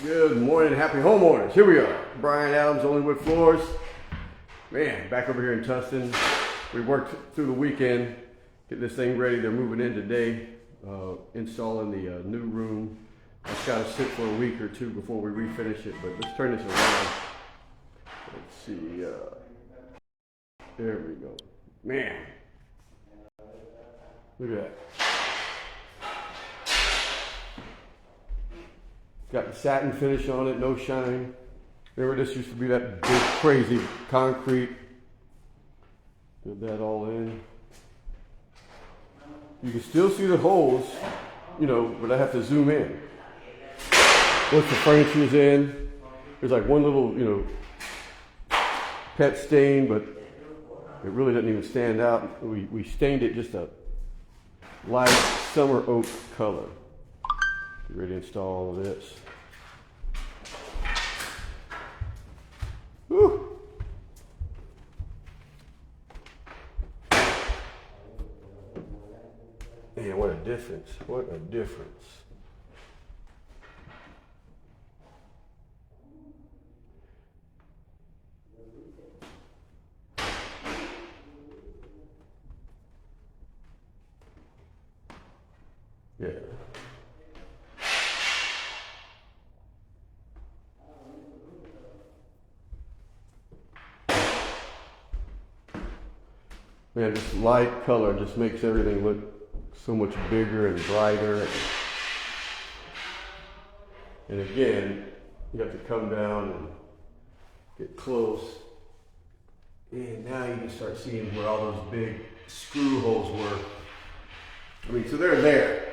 Good morning, happy homeowners. Here we are, Brian Adams, OnlyWoodFloors. Man, back over here in Tustin. We worked through the weekend, getting this thing ready. They're moving in today, installing the new room. It's got to sit for a week or two before we refinish it, but let's turn this around. Let's see, there we go. Man, look at that. Got the satin finish on it, no shine. Remember, this used to be that big, crazy concrete. Did that all in. You can still see the holes, you know, but I have to zoom in. Once the furniture's in, there's like one little, you know, pet stain, but it really doesn't even stand out. We stained it just a light summer oak color. Get ready to install all of this. Whew. Man, what a difference. What a difference. Yeah. Man, this light color just makes everything look so much bigger and brighter. And again, you have to come down and get close. And now you can start seeing where all those big screw holes were. I mean, so they're there.